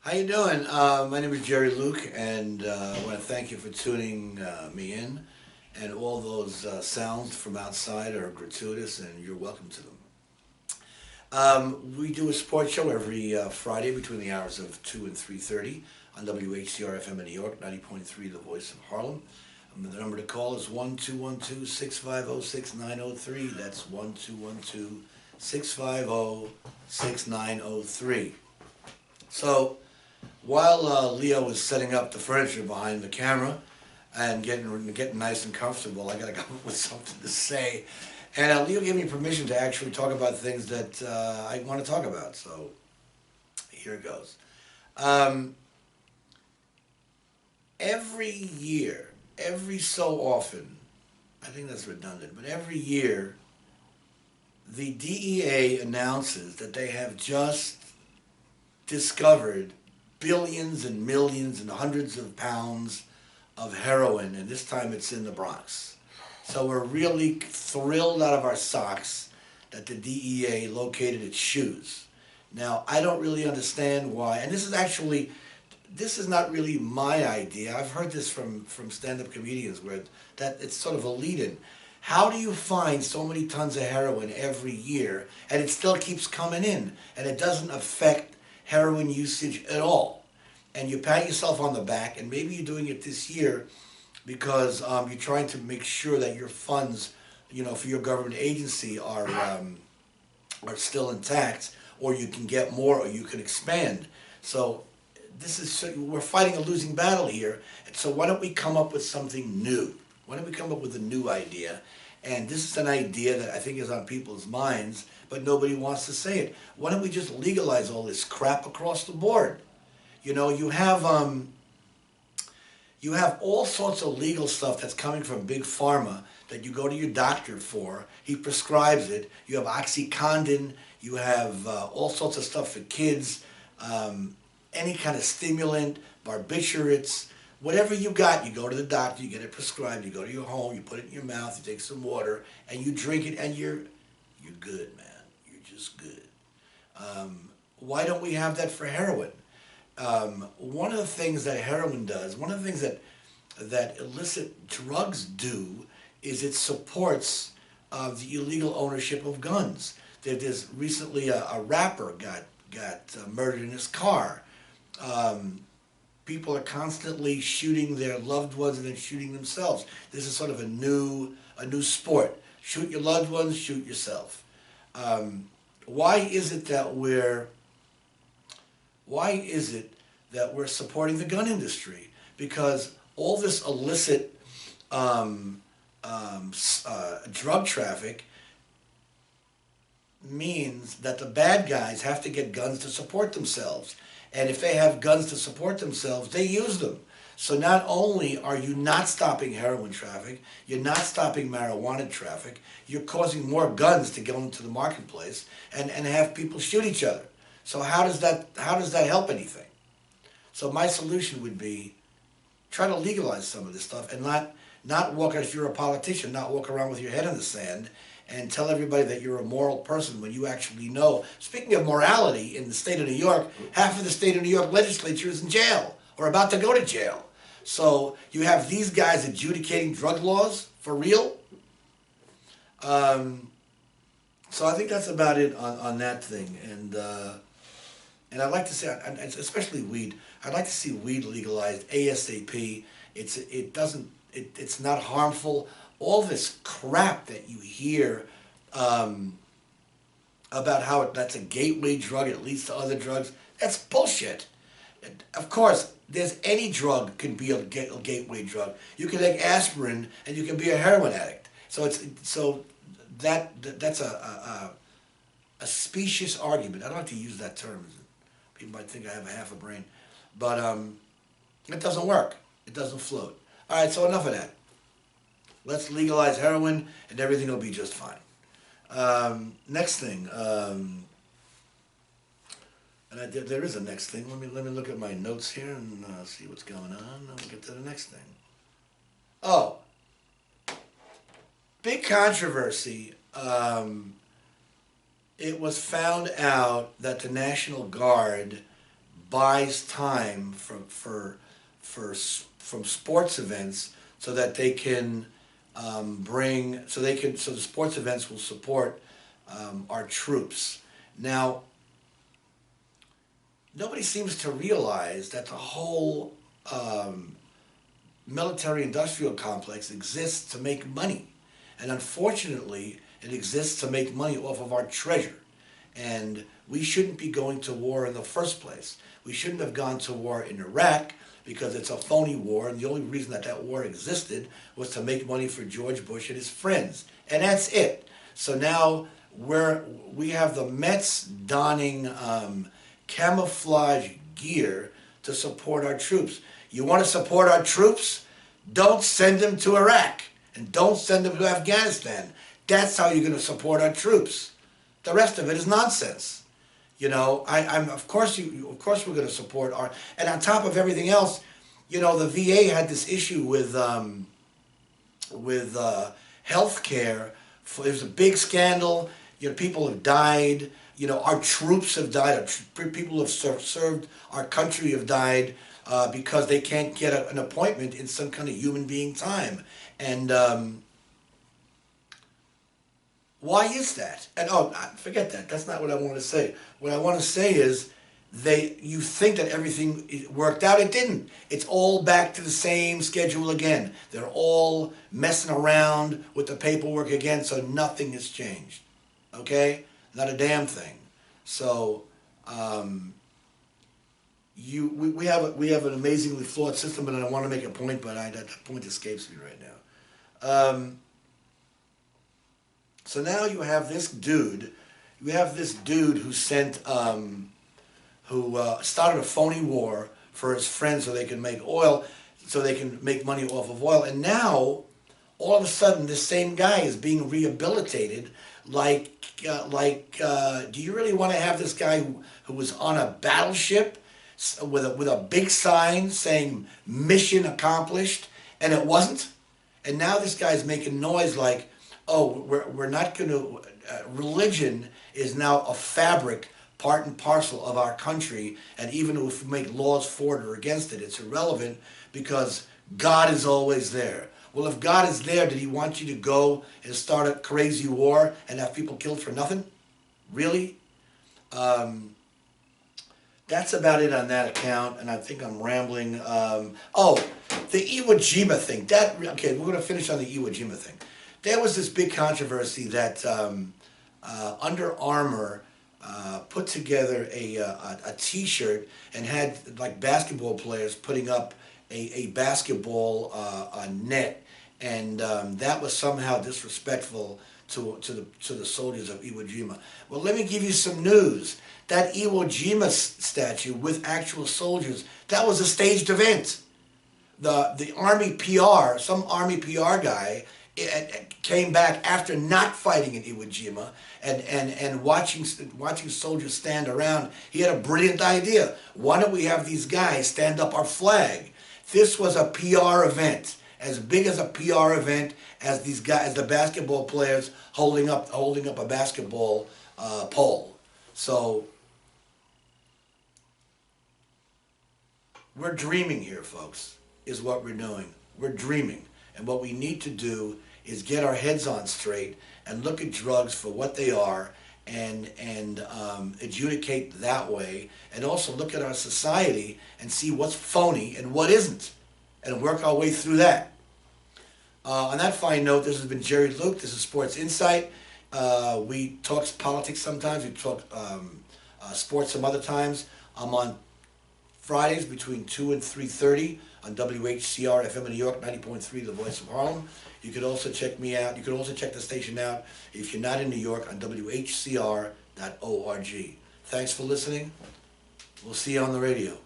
How you doing? My name is Jerry Luke, and I want to thank you for tuning me in. And all those sounds from outside are gratuitous, and you're welcome to them. We do a sports show every Friday between the hours of 2 and 3:30 on WHCR FM in New York, 90.3, The Voice of Harlem. The number to call is 1-212-650-6903. That's 1-212-650-6903. So, while Leo was setting up the furniture behind the camera and getting nice and comfortable, I gotta come up with something to say. And Leo gave me permission to actually talk about things that I want to talk about. So here it goes. Um, every year, every so often, I think that's redundant, but every year, the DEA announces that they have just discovered billions and millions and hundreds of pounds of heroin, and this time it's in the Bronx. So we're really thrilled out of our socks that the DEA located its shoes. Now, I don't really understand why, and this is not really my idea. I've heard this from stand-up comedians where that it's sort of a lead-in. How do you find so many tons of heroin every year and it still keeps coming in and it doesn't affect heroin usage at all? And you pat yourself on the back, and maybe you're doing it this year because you're trying to make sure that your funds, for your government agency are still intact, or you can get more, or you can expand. So we're fighting a losing battle here. And so why don't we come up with something new? Why don't we come up with a new idea? And this is an idea that I think is on people's minds, but nobody wants to say it. Why don't we just legalize all this crap across the board? You know, you have all sorts of legal stuff that's coming from big pharma that you go to your doctor for. He prescribes it. You have OxyContin. You have all sorts of stuff for kids. Any kind of stimulant, barbiturates, whatever you got, you go to the doctor, you get it prescribed, you go to your home, you put it in your mouth, you take some water, and you drink it, and you're good, man. You're just good. Why don't we have that for heroin? One of the things that heroin does, one of the things that illicit drugs do, is it supports the illegal ownership of guns. There's recently a rapper got murdered in his car. People are constantly shooting their loved ones and then shooting themselves. This is sort of a new sport. Shoot your loved ones, shoot yourself. Why is it that we're supporting the gun industry? Because all this illicit drug traffic means that the bad guys have to get guns to support themselves. And if they have guns to support themselves, they use them. So not only are you not stopping heroin traffic, you're not stopping marijuana traffic, you're causing more guns to go into the marketplace and have people shoot each other. So how does that help anything? So my solution would be try to legalize some of this stuff and not walk, if you're a politician, not walk around with your head in the sand and tell everybody that you're a moral person when you actually know. Speaking of morality, in the state of New York, half of the state of New York legislature is in jail or about to go to jail. So you have these guys adjudicating drug laws for real. So I think that's about it on that thing. And I'd like to say, especially weed, I'd like to see weed legalized ASAP. It's not harmful. All this crap that you hear about how that's a gateway drug, it leads to other drugs, that's bullshit. Of course, there's any drug can be a gateway drug. You can take aspirin and you can be a heroin addict. That's a specious argument. I don't like to use that term. People might think I have a half a brain, but it doesn't work. It doesn't float. All right, so enough of that. Let's legalize heroin, and everything will be just fine. Next thing, there is a next thing. Let me look at my notes here and see what's going on. I'll get to the next thing. Oh, big controversy. It was found out that the National Guard buys time from sports events so that they can so the sports events will support our troops. Now, nobody seems to realize that the whole military-industrial complex exists to make money. And unfortunately, it exists to make money off of our treasure. And we shouldn't be going to war in the first place. We shouldn't have gone to war in Iraq because it's a phony war, and the only reason that that war existed was to make money for George Bush and his friends. And that's it. So now we have the Mets donning camouflage gear to support our troops. You want to support our troops? Don't send them to Iraq, and don't send them to Afghanistan. That's how you're going to support our troops. The rest of it is nonsense. You know, of course we're going to support our, and on top of everything else, you know, the VA had this issue with health care. It was a big scandal. You know, people have died. You know, our troops have died. People who have served our country have died because they can't get an appointment in some kind of human being time. And why is that? And forget that. That's not what I want to say. What I want to say is you think that everything worked out. It didn't. It's all back to the same schedule again. They're all messing around with the paperwork again, so nothing has changed. Okay? Not a damn thing. So we have an amazingly flawed system, and I want to make a point, but that point escapes me right now. So now you have this dude. You have this dude who sent started a phony war for his friends so they can make oil, so they can make money off of oil, and now all of a sudden this same guy is being rehabilitated. Do you really want to have this guy who was on a battleship with a big sign saying mission accomplished, and it wasn't? And now this guy's making noise like, oh, we're not going to, religion is now a fabric, part and parcel of our country, and even if we make laws for it or against it, it's irrelevant because God is always there. Well, if God is there, did he want you to go and start a crazy war and have people killed for nothing? Really? That's about it on that account, and I think I'm rambling. The Iwo Jima thing. Okay, we're going to finish on the Iwo Jima thing. There was this big controversy that Under Armour put together a T-shirt and had like basketball players putting up a basketball net, and that was somehow disrespectful to the soldiers of Iwo Jima. Well, let me give you some news. That Iwo Jima statue with actual soldiers, that was a staged event. The Army PR, some Army PR guy, came back after not fighting in Iwo Jima and watching soldiers stand around. He had a brilliant idea. Why don't we have these guys stand up our flag? This was a PR event, as big as a PR event as these guys, the basketball players holding up a basketball pole. So we're dreaming here, folks, is what we're doing. We're dreaming. And what we need to do is get our heads on straight and look at drugs for what they are and adjudicate that way, and also look at our society and see what's phony and what isn't, and work our way through that. On that fine note, this has been Jerry Luke. This is Sports Insight. We talk politics sometimes. We talk sports some other times. I'm on Fridays between 2 and 3:30 on WHCR FM in New York, 90.3, The Voice of Harlem. You could also check me out. You could also check the station out if you're not in New York on WHCR.org. Thanks for listening. We'll see you on the radio.